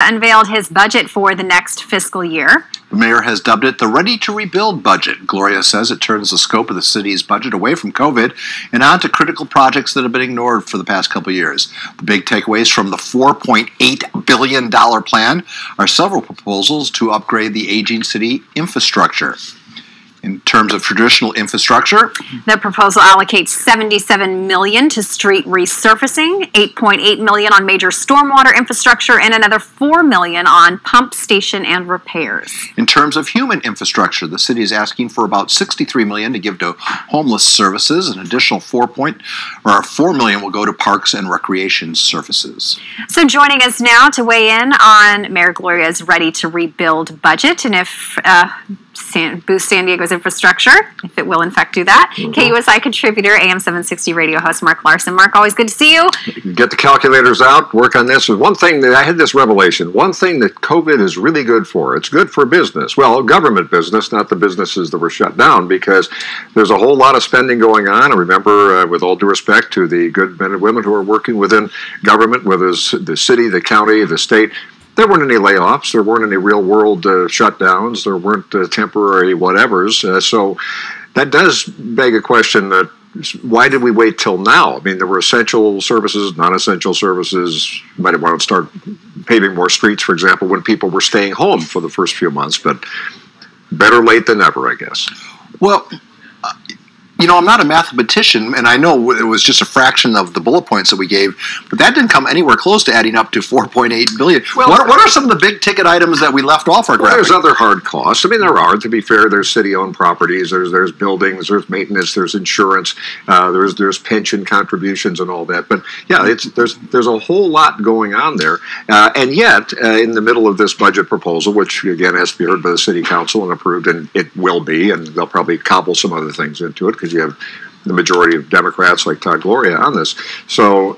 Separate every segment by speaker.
Speaker 1: unveiled his budget for the next fiscal year.
Speaker 2: The mayor has dubbed it the Ready to Rebuild budget. Gloria says it turns the scope of the city's budget away from COVID and onto critical projects that have been ignored for the past couple of years. The big takeaways from the $4.8 billion plan are several proposals to upgrade the aging city infrastructure. In terms of traditional infrastructure,
Speaker 1: the proposal allocates $77 million to street resurfacing, $8.8 million on major stormwater infrastructure, and another $4 million on pump station and repairs.
Speaker 2: In terms of human infrastructure, the city is asking for about $63 million to give to homeless services. An additional $4 million will go to parks and recreation services.
Speaker 1: So joining us now to weigh in on Mayor Gloria's Ready to Rebuild budget, and if boost San Diego's infrastructure, if it will in fact do that. KUSI Contributor, AM 760 radio host Mark Larson. Mark, always good to see you.
Speaker 3: Get the calculators out, work on this. One thing that I had this revelation, one thing that COVID is really good for, it's good for business. Well, government business, not the businesses that were shut down, because there's a whole lot of spending going on. I remember, with all due respect to the good men and women who are working within government, whether it's the city, the county, the state, there weren't any layoffs. There weren't any real-world shutdowns. There weren't temporary whatevers. So that does beg a question that why did we wait till now? I mean, there were essential services, non-essential services. You might want to start paving more streets, for example, when people were staying home for the first few months. But better late than never, I guess.
Speaker 2: Well, you know, I'm not a mathematician, and I know it was just a fraction of the bullet points that we gave, but that didn't come anywhere close to adding up to $4.8 billion. Well, what are some of the big-ticket items that we left off our graphic?
Speaker 3: There's other hard costs. I mean, there are. To be fair, there's city-owned properties, there's buildings, there's maintenance, there's insurance, there's pension contributions and all that. But, yeah, there's a whole lot going on there. And yet, in the middle of this budget proposal, which, again, has to be heard by the city council and approved, and it will be, and they'll probably cobble some other things into it, because you have the majority of Democrats like Todd Gloria on this. So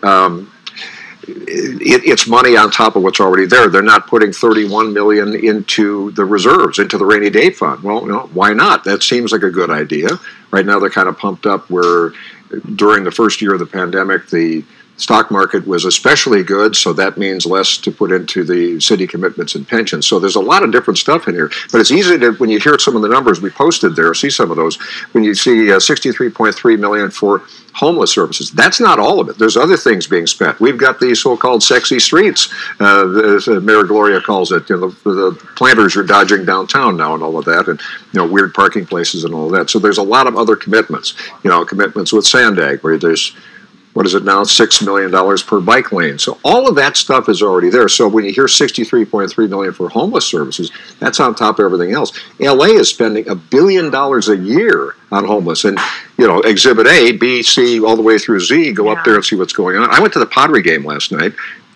Speaker 3: it's money on top of what's already there. They're not putting $31 million into the reserves, into the rainy day fund. Well, no, why not? That seems like a good idea. Right now they're kind of pumped up where during the first year of the pandemic, the stock market was especially good, so that means less to put into the city commitments and pensions. So there's a lot of different stuff in here. But it's easy to, when you hear some of the numbers we posted there, see some of those, when you see $63.3 million for homeless services. That's not all of it. There's other things being spent. We've got these so-called sexy streets, as Mayor Gloria calls it. You know, the planters are dodging downtown now and all of that, and weird parking places and all of that. So there's a lot of other commitments. Commitments with Sandag, where there's, what is it now, $6 million per bike lane. So all of that stuff is already there. So when you hear $63.3 million for homeless services, that's on top of everything else. LA is spending $1 billion a year on homeless. And, Exhibit A, B, C, all the way through Z, go up there and see what's going on. I went to the Padre game last night,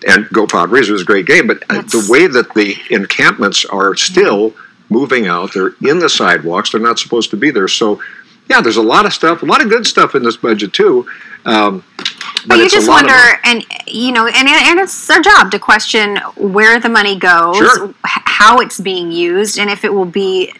Speaker 3: and go Padres, it was a great game. But the way that the encampments are still moving out, they're in the sidewalks, they're not supposed to be there. So, yeah, there's a lot of stuff, a lot of good stuff in this budget, too.
Speaker 1: But you just wonder, and it's our job to question where the money goes, how it's being used, and if it will be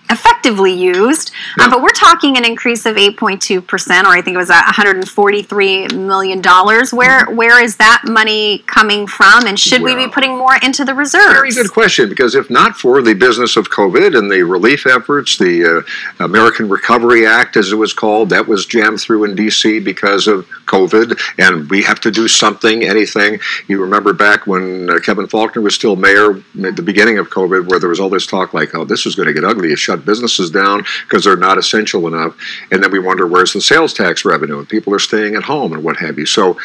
Speaker 1: effectively used. But we're talking an increase of 8.2%, or I think it was $143 million. Where is that money coming from, and should we be putting more into the reserves?
Speaker 3: Very good question, because if not for the business of COVID and the relief efforts, the American Recovery Act, as it was called, that was jammed through in D.C. because of COVID, and we have to do something, anything. You remember back when Kevin Faulconer was still mayor at the beginning of COVID, where there was all this talk like, oh, this is going to get ugly. Shut businesses down because they're not essential enough, and then we wonder where's the sales tax revenue, and people are staying at home and what have you. So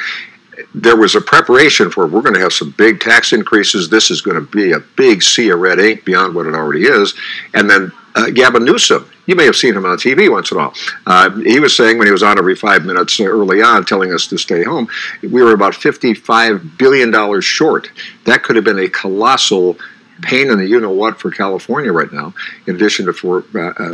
Speaker 3: there was a preparation for, we're going to have some big tax increases, this is going to be a big sea of red ink beyond what it already is. And then Gavin Newsom, you may have seen him on TV once in a while. He was saying when he was on every 5 minutes early on telling us to stay home, we were about $55 billion short. That could have been a colossal pain in the you-know-what for California right now, in addition to for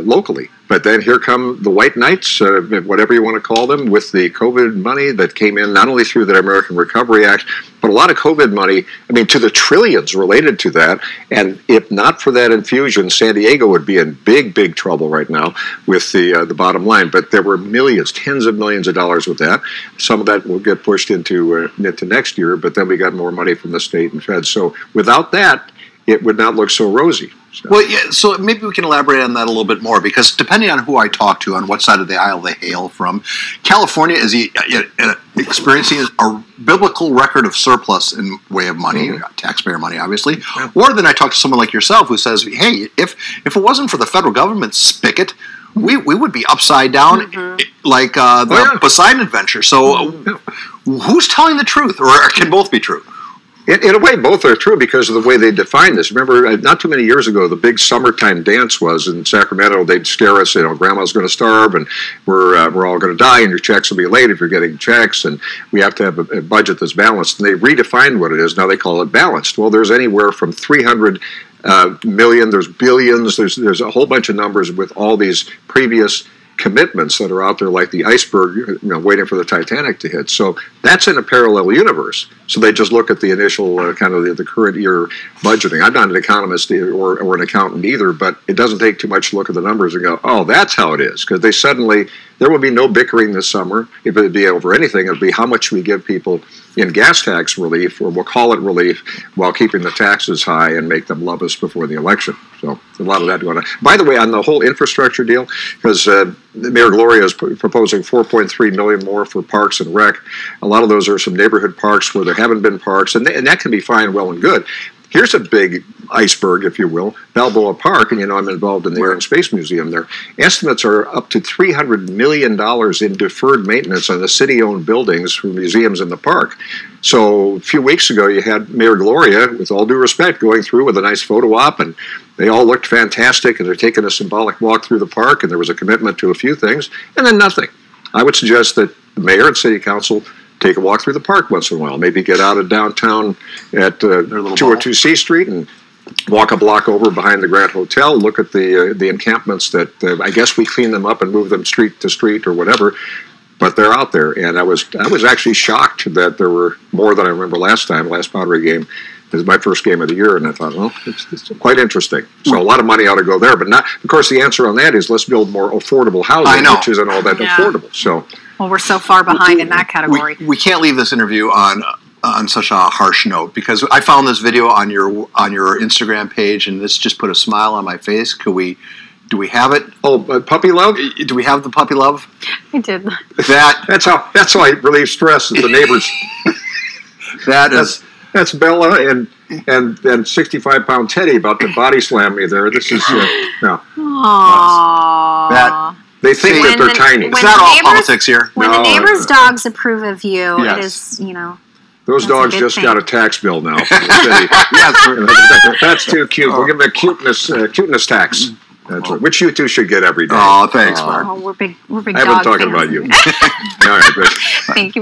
Speaker 3: locally. But then here come the white knights, whatever you want to call them, with the COVID money that came in not only through the American Recovery Act, but a lot of COVID money, to the trillions related to that. And if not for that infusion, San Diego would be in big, big trouble right now with the bottom line. But there were millions, tens of millions of dollars with that. Some of that will get pushed into next year, but then we got more money from the state and feds. So without that, it would not look so rosy. So.
Speaker 2: Well, yeah, so maybe we can elaborate on that a little bit more, because depending on who I talk to, on what side of the aisle they hail from, California is experiencing a biblical record of surplus in way of money, taxpayer money, obviously. Yeah. Or then I talk to someone like yourself who says, hey, if it wasn't for the federal government's spigot, we would be upside down like the Poseidon Adventure. So who's telling the truth, or can both be true?
Speaker 3: In a way, both are true because of the way they define this. Remember, not too many years ago, the big summertime dance was in Sacramento. They'd scare us, grandma's going to starve, and we're all going to die, and your checks will be late if you're getting checks, and we have to have a budget that's balanced. And they redefined what it is. Now they call it balanced. Well, there's anywhere from 300 million, there's billions, there's a whole bunch of numbers with all these previous commitments that are out there, like the iceberg, waiting for the Titanic to hit. So that's in a parallel universe. So they just look at the initial kind of the current year budgeting. I'm not an economist or an accountant either, but it doesn't take too much to look at the numbers and go, oh, that's how it is. Because there will be no bickering this summer. If it would be over anything, it would be how much we give people in gas tax relief, or we'll call it relief, while keeping the taxes high and make them love us before the election. So a lot of that going on. By the way, on the whole infrastructure deal, because Mayor Gloria is proposing $4.3 million more for parks and rec. A lot of those are some neighborhood parks where there haven't been parks, and that can be fine, well and good. Here's a big iceberg, if you will, Balboa Park, and I'm involved in the Air and Space Museum there. Estimates are up to $300 million in deferred maintenance on the city-owned buildings for museums in the park. So a few weeks ago, you had Mayor Gloria, with all due respect, going through with a nice photo op, and they all looked fantastic, and they're taking a symbolic walk through the park, and there was a commitment to a few things, and then nothing. I would suggest that the mayor and city council take a walk through the park once in a while. Maybe get out of downtown at 202 C Street and walk a block over behind the Grand Hotel. Look at the encampments that I guess we clean them up and move them street to street or whatever. But they're out there, and I was actually shocked that there were more than I remember last Pottery game. This is my first game of the year, and I thought, well, it's quite interesting. So a lot of money ought to go there, but not. Of course, the answer on that is let's build more affordable housing, which isn't all that affordable. So.
Speaker 1: Well, we're so far behind in that category.
Speaker 2: We can't leave this interview on such a harsh note, because I found this video on your Instagram page, and this just put a smile on my face. Do we have it?
Speaker 3: Oh, puppy love?
Speaker 2: Do we have the puppy love?
Speaker 1: I did.
Speaker 3: That's how I relieve stress at the neighbors. That's Bella and 65-pound Teddy about to body slam me there. This is
Speaker 1: Aww.
Speaker 3: They think that they're tiny.
Speaker 2: It's not all politics here.
Speaker 1: When the neighbors' dogs approve of you, it is,
Speaker 3: Those dogs just got a tax bill now from the city. That's too cute. We'll give them a cuteness tax. That's right. Which you two should get every day.
Speaker 2: Oh, thanks, Mark.
Speaker 1: We're big
Speaker 3: I haven't talking about you. All right, good.
Speaker 1: Thank you.